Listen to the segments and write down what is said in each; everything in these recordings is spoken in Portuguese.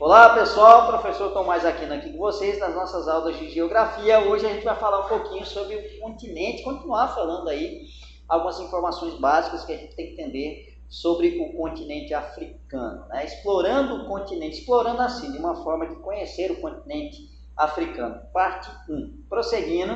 Olá pessoal, professor Tomás Aquino aqui com vocês nas nossas aulas de geografia. Hoje a gente vai falar um pouquinho sobre o continente, continuar falando aí algumas informações básicas que a gente tem que entender sobre o continente africano, né? Explorando o continente, explorando assim, de uma forma de conhecer o continente africano. Parte 1. Prosseguindo,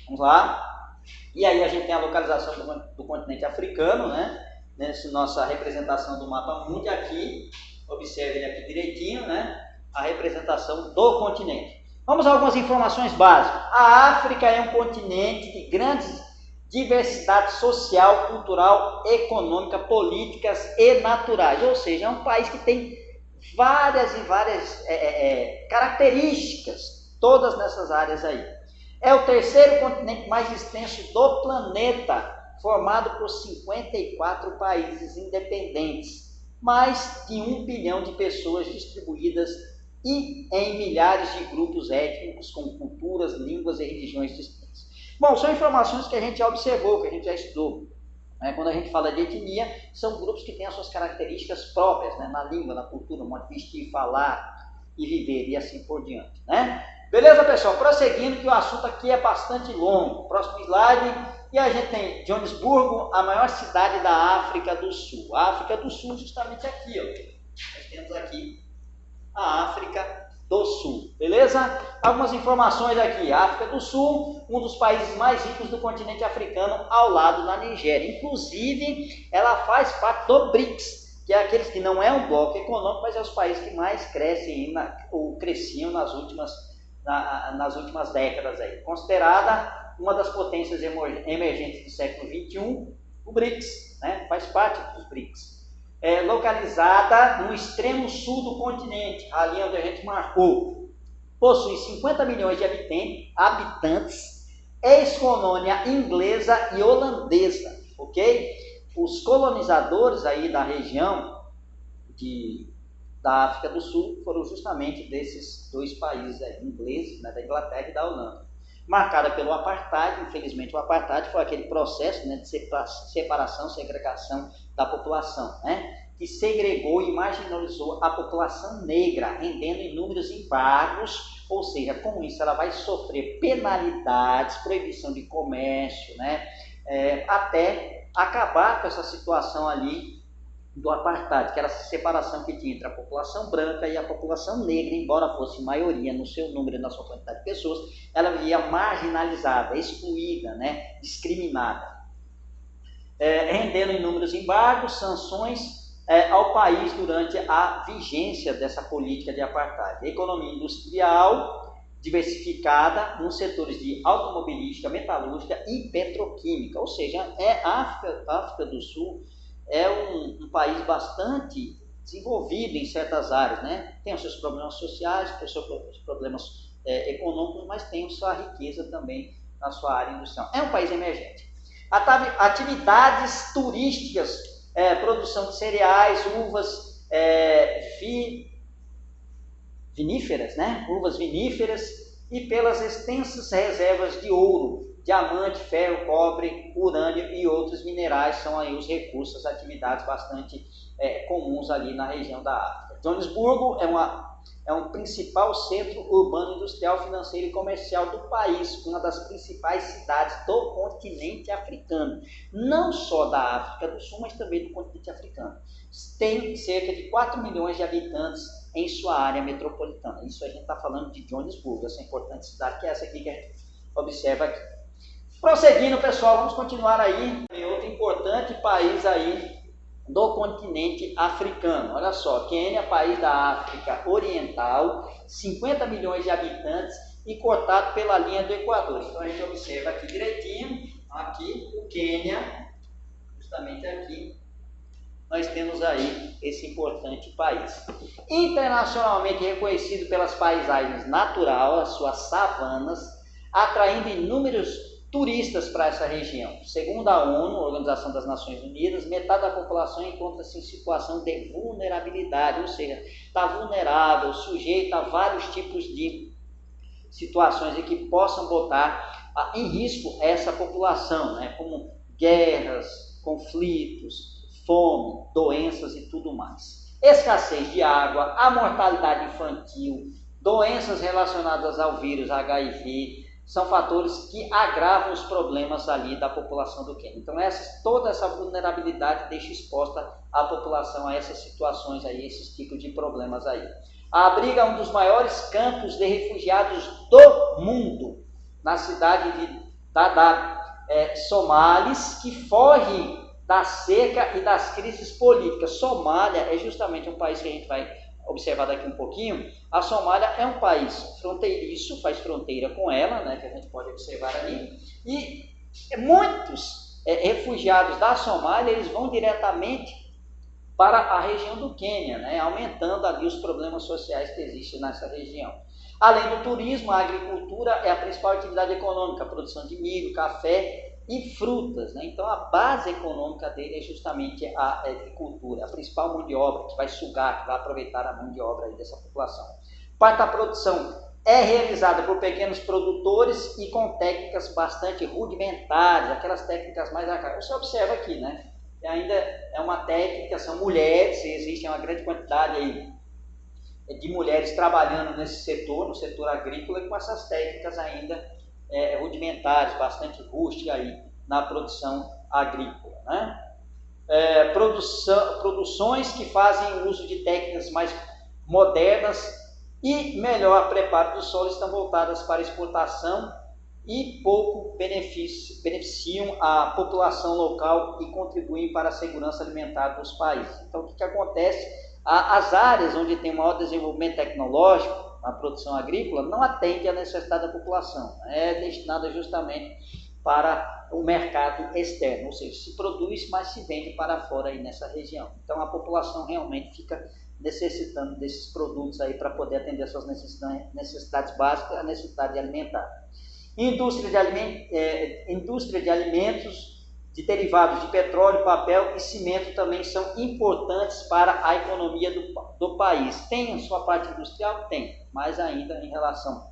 vamos lá. E aí a gente tem a localização do continente africano, né? Nessa nossa representação do mapa mundi aqui. Observe ele aqui direitinho, né? A representação do continente. Vamos a algumas informações básicas. A África é um continente de grande diversidade social, cultural, econômica, políticas e naturais. Ou seja, é um país que tem várias características, todas nessas áreas aí. É o terceiro continente mais extenso do planeta, formado por 54 países independentes. Mais de 1 bilhão de pessoas distribuídas e em milhares de grupos étnicos com culturas, línguas e religiões distintas. Bom, são informações que a gente já observou, que a gente já estudou. Quando a gente fala de etnia, são grupos que têm as suas características próprias, né? Na língua, na cultura, no modo de vestir, falar e viver e assim por diante, né? Beleza, pessoal? Prosseguindo, que o assunto aqui é bastante longo. Próximo slide. E a gente tem Joanesburgo, a maior cidade da África do Sul. A África do Sul, justamente aqui, ó. Nós temos aqui a África do Sul, beleza? Algumas informações aqui. A África do Sul, um dos países mais ricos do continente africano, ao lado da Nigéria. Inclusive, ela faz parte do BRICS, que é aqueles que não é um bloco econômico, mas é os países que mais crescem ou cresciam nas últimas décadas aí. Considerada uma das potências emergentes do século XXI, o BRICS, né? Faz parte dos BRICS. É localizada no extremo sul do continente, ali onde a gente marcou. Possui 50 milhões de habitantes, ex-colônia inglesa e holandesa, ok? Os colonizadores aí da região da África do Sul foram justamente desses dois países aí, ingleses, né, da Inglaterra e da Holanda. Marcada pelo apartheid. Infelizmente o apartheid foi aquele processo, né, de separação, segregação da população, né, que segregou e marginalizou a população negra, rendendo inúmeros embargos, ou seja, com isso ela vai sofrer penalidades, proibição de comércio, né, até acabar com essa situação ali do apartheid, que era essa separação que tinha entre a população branca e a população negra, embora fosse maioria no seu número e na sua quantidade de pessoas, ela vivia marginalizada, excluída, né, discriminada, rendendo inúmeros embargos, sanções ao país durante a vigência dessa política de apartheid. A economia industrial diversificada nos setores de automobilística, metalúrgica e petroquímica, ou seja, a África do Sul é um país bastante desenvolvido em certas áreas, né? Tem os seus problemas sociais, os seus problemas econômicos, mas tem a sua riqueza também na sua área industrial. É um país emergente. Atividades turísticas, produção de cereais, uvas viníferas, né? Uvas viníferas, e pelas extensas reservas de ouro, diamante, ferro, cobre, urânio e outros minerais são aí os recursos, as atividades bastante comuns ali na região da África. Joanesburgo é um principal centro urbano, industrial, financeiro e comercial do país, uma das principais cidades do continente africano, não só da África do Sul, mas também do continente africano. Tem cerca de 4 milhões de habitantes em sua área metropolitana. Isso a gente está falando de Joanesburgo, essa importante cidade, que é essa aqui que a gente observa aqui. Prosseguindo, pessoal, vamos continuar aí em outro importante país aí do continente africano. Olha só, Quênia, país da África Oriental, 50 milhões de habitantes e cortado pela linha do Equador. Então a gente observa aqui direitinho, aqui o Quênia, justamente aqui, nós temos aí esse importante país. Internacionalmente reconhecido pelas paisagens naturais, as suas savanas, atraindo inúmeros turistas para essa região. Segundo a ONU, Organização das Nações Unidas, metade da população encontra-se em situação de vulnerabilidade, ou seja, está vulnerável, sujeito a vários tipos de situações que possam botar em risco essa população, né? Como guerras, conflitos, fome, doenças e tudo mais. escassez de água, a mortalidade infantil, doenças relacionadas ao vírus HIV, são fatores que agravam os problemas ali da população do Quênia. Então, toda essa vulnerabilidade deixa exposta a população a essas situações aí, esses tipos de problemas aí. Abriga um dos maiores campos de refugiados do mundo, na cidade de Dadaab, somalis que fogem da seca e das crises políticas. Somália é justamente um país que a gente vai observar daqui um pouquinho. A Somália é um país fronteiriço, faz fronteira com ela, né, que a gente pode observar ali, e muitos refugiados da Somália, eles vão diretamente para a região do Quênia, né, aumentando ali os problemas sociais que existem nessa região. Além do turismo, a agricultura é a principal atividade econômica, a produção de milho, café e frutas, né? Então a base econômica dele é justamente a agricultura, a principal mão de obra que vai sugar, que vai aproveitar a mão de obra aí dessa população. Parte da produção é realizada por pequenos produtores e com técnicas bastante rudimentares, aquelas técnicas mais arcaicas. Você observa aqui, né? Ainda é uma técnica, são mulheres, existe uma grande quantidade aí de mulheres trabalhando nesse setor, no setor agrícola, com essas técnicas ainda rudimentares, bastante rústicas aí na produção agrícola, né? Produções que fazem uso de técnicas mais modernas e melhor preparo do solo estão voltadas para exportação e pouco beneficiam a população local e contribuem para a segurança alimentar dos países. Então, o que acontece? As áreas onde tem maior desenvolvimento tecnológico, na produção agrícola, não atende à necessidade da população, é destinada justamente para o mercado externo, ou seja, se produz, mas se vende para fora aí nessa região. Então a população realmente fica necessitando desses produtos aí para poder atender as suas necessidades básicas, a necessidade alimentar. Indústria de alimentos, de derivados de petróleo, papel e cimento também são importantes para a economia do país. Tem a sua parte industrial? Tem, mas ainda em relação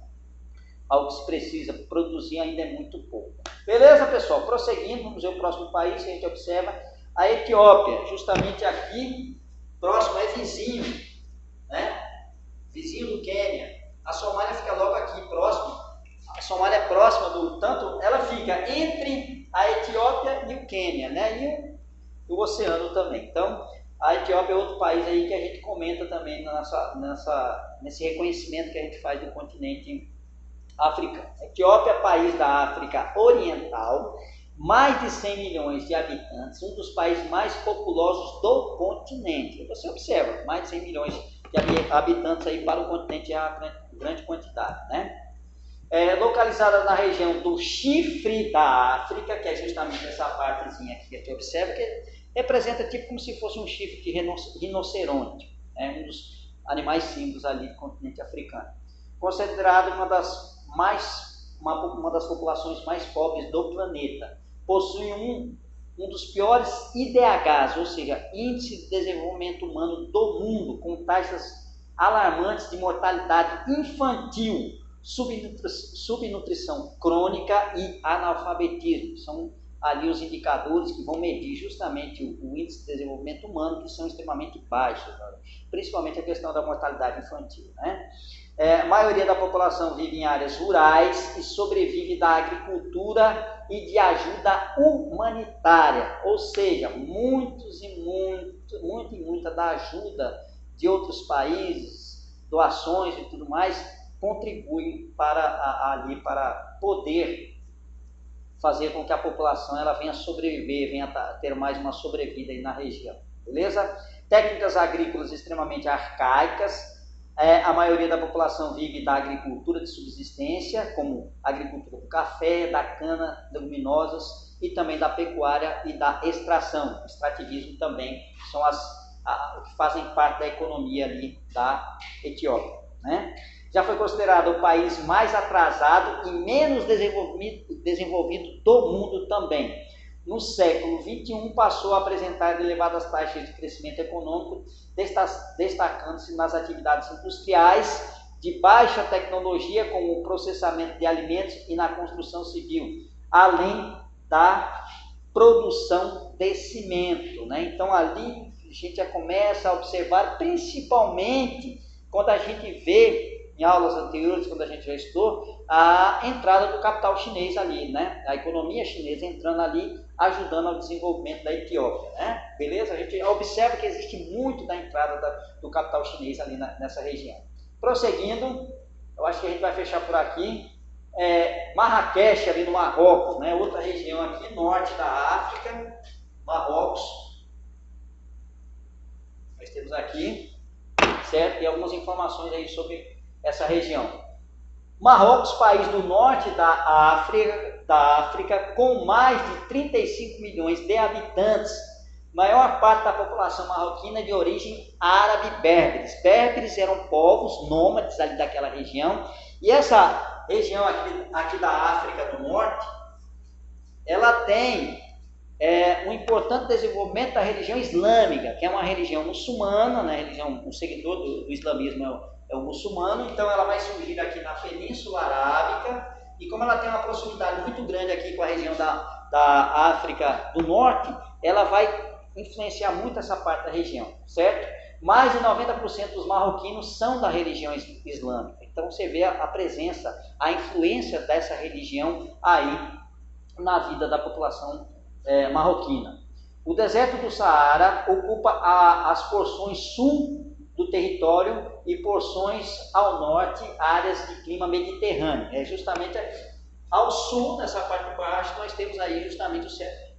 ao que se precisa produzir ainda é muito pouco. Beleza, pessoal? Prosseguindo, vamos ver o próximo país que a gente observa, a Etiópia. Justamente aqui, próximo é vizinho, né? Vizinho do Quênia. A Somália fica logo aqui, próximo. A Somália é próxima tanto ela fica entre a Etiópia e o Quênia, né? E o oceano também. Então, a Etiópia é outro país aí que a gente comenta também nesse reconhecimento que a gente faz do continente africano. A Etiópia é país da África Oriental, mais de 100 milhões de habitantes, um dos países mais populosos do continente. Você observa, mais de 100 milhões de habitantes aí para o continente é uma grande quantidade, né? Localizada na região do chifre da África, que é justamente essa partezinha aqui que a gente observa, que representa tipo como se fosse um chifre de rinoceronte, né? Um dos animais símbolos ali do continente africano. Considerado uma das populações mais pobres do planeta, possui um dos piores IDHs, ou seja, Índice de Desenvolvimento Humano do mundo, com taxas alarmantes de mortalidade infantil, subnutrição crônica e analfabetismo. São ali os indicadores que vão medir justamente o índice de desenvolvimento humano, que são extremamente baixos, né? Principalmente a questão da mortalidade infantil, né? A maioria da população vive em áreas rurais e sobrevive da agricultura e de ajuda humanitária, ou seja, muita da ajuda de outros países, doações e tudo mais, contribuem para poder fazer com que a população ela venha sobreviver, venha ter mais uma sobrevida aí na região, beleza? Técnicas agrícolas extremamente arcaicas. A maioria da população vive da agricultura de subsistência, como agricultura do café, da cana, leguminosas e também da pecuária e da extração. O extrativismo também são que fazem parte da economia ali da Etiópia, né? Já foi considerado o país mais atrasado e menos desenvolvido do mundo também. No século XXI, passou a apresentar elevadas taxas de crescimento econômico, destacando-se nas atividades industriais de baixa tecnologia, como o processamento de alimentos e na construção civil, além da produção de cimento, né? Então, ali gente já começa a observar, principalmente quando a gente vê, em aulas anteriores, quando a gente já estudou, a entrada do capital chinês ali, né? A economia chinesa entrando ali, ajudando ao desenvolvimento da Etiópia, né? Beleza? A gente observa que existe muito da entrada do capital chinês ali nessa região. Prosseguindo, eu acho que a gente vai fechar por aqui. Marrakech, ali no Marrocos, né? Outra região aqui, norte da África, Marrocos. Nós temos aqui, certo? E algumas informações aí sobre essa região. Marrocos, país do norte da África, com mais de 35 milhões de habitantes. Maior parte da população marroquina é de origem árabe berberes. Berberes eram povos nômades ali daquela região. E essa região aqui da África do Norte, ela tem um importante desenvolvimento da religião islâmica, que é uma religião muçulmana, né? O seguidor do islamismo é o muçulmano. Então ela vai surgir aqui na Península Arábica, e como ela tem uma proximidade muito grande aqui com a região da África do Norte, ela vai influenciar muito essa parte da região, certo? Mais de 90% dos marroquinos são da religião islâmica. Então você vê a presença, a influência dessa religião aí na vida da população marroquina. O deserto do Saara ocupa as porções sul do território e porções ao norte, áreas de clima mediterrâneo. Justamente ao sul, nessa parte de baixo, nós temos aí justamente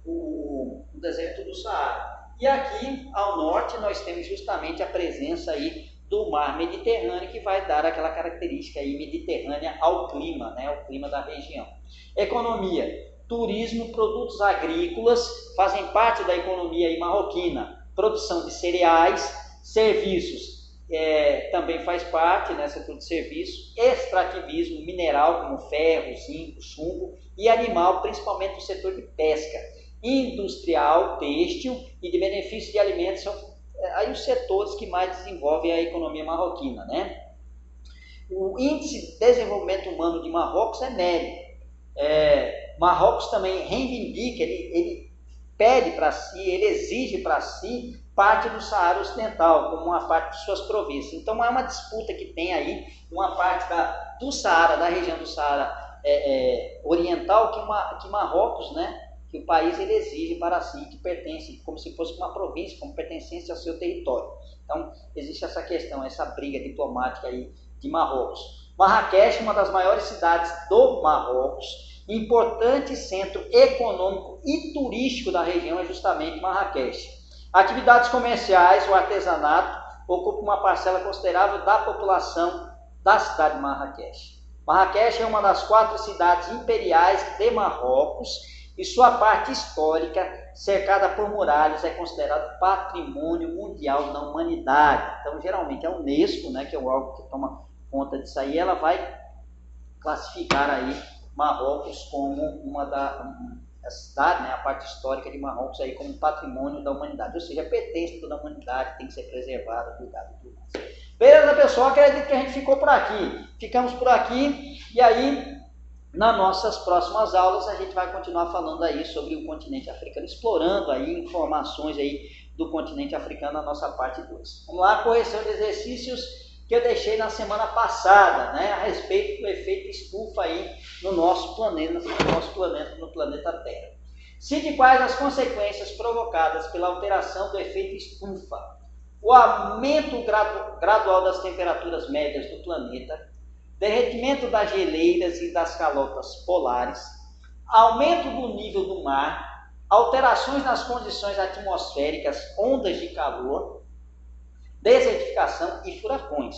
o deserto do Saara. E aqui ao norte nós temos justamente a presença aí do mar Mediterrâneo, que vai dar aquela característica aí mediterrânea ao clima, né, ao clima da região. Economia: turismo, produtos agrícolas fazem parte da economia aí marroquina. Produção de cereais, serviços também faz parte, né, setor de serviço, extrativismo mineral como ferro, zinco, chumbo, e animal, principalmente no setor de pesca. Industrial, têxtil e de benefício de alimentos são aí os setores que mais desenvolvem a economia marroquina, né? O índice de desenvolvimento humano de Marrocos é médio. Marrocos também reivindica, ele pede para si, ele exige para si parte do Saara Ocidental, como uma parte de suas províncias. Então é uma disputa que tem aí uma parte do Saara, da região do Saara Oriental, que Marrocos, né, que o país ele exige para si, que pertence, como se fosse uma província, como pertencente ao seu território. Então existe essa questão, essa briga diplomática aí de Marrocos. Marrakech, uma das maiores cidades do Marrocos, importante centro econômico e turístico da região é justamente Marrakech. Atividades comerciais, o artesanato, ocupa uma parcela considerável da população da cidade de Marrakech. Marrakech é uma das 4 cidades imperiais de Marrocos e sua parte histórica, cercada por muralhas, é considerado patrimônio mundial da humanidade. Então, geralmente, a Unesco, né, que é o órgão que toma conta disso aí, ela vai classificar aí Marrocos como a cidade, né, a parte histórica de Marrocos aí como patrimônio da humanidade, ou seja, pertence a toda a humanidade, tem que ser preservada, cuidada e tudo mais. Beleza, pessoal? Acredito que a gente ficou por aqui. Ficamos por aqui e aí, nas nossas próximas aulas, a gente vai continuar falando aí sobre o continente africano, explorando aí informações aí do continente africano na nossa parte 2. Vamos lá, correção de exercícios que eu deixei na semana passada, né, a respeito do efeito estufa aí no nosso planeta, no planeta Terra. Cite quais as consequências provocadas pela alteração do efeito estufa: o aumento gradual das temperaturas médias do planeta, derretimento das geleiras e das calotas polares, aumento do nível do mar, alterações nas condições atmosféricas, ondas de calor, desertificação e furacões.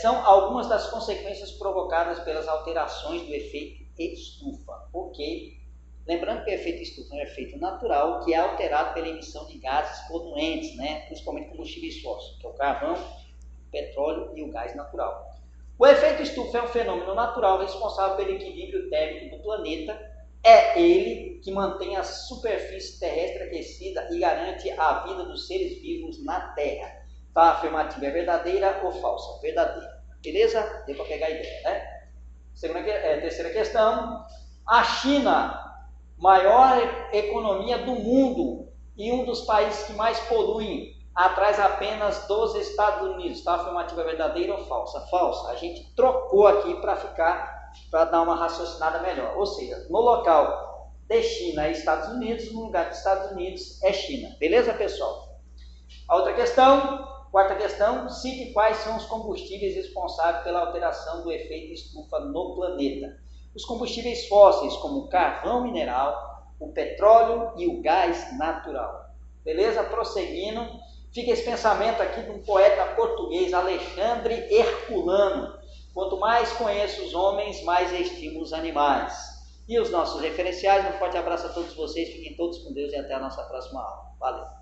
São algumas das consequências provocadas pelas alterações do efeito estufa, ok? Lembrando que o efeito estufa é um efeito natural que é alterado pela emissão de gases poluentes, né? Principalmente combustíveis fósseis, que é o carvão, o petróleo e o gás natural. O efeito estufa é um fenômeno natural responsável pelo equilíbrio térmico do planeta. É ele que mantém a superfície terrestre aquecida e garante a vida dos seres vivos na Terra. Tá? A afirmativa é verdadeira ou falsa? Verdadeira. Beleza? Deu para pegar a ideia, né? Terceira questão. A China, maior economia do mundo e um dos países que mais poluem, atrás apenas dos Estados Unidos. Tá? A afirmativa é verdadeira ou falsa? Falsa. A gente trocou aqui para dar uma raciocinada melhor. Ou seja, no local de China é Estados Unidos, no lugar dos Estados Unidos é China. Beleza, pessoal? A outra questão, quarta questão, cite quais são os combustíveis responsáveis pela alteração do efeito estufa no planeta. Os combustíveis fósseis, como o carvão mineral, o petróleo e o gás natural. Beleza? Prosseguindo, fica esse pensamento aqui de um poeta português, Alexandre Herculano. Quanto mais conheço os homens, mais estimo os animais. E os nossos referenciais, um forte abraço a todos vocês, fiquem todos com Deus e até a nossa próxima aula. Valeu!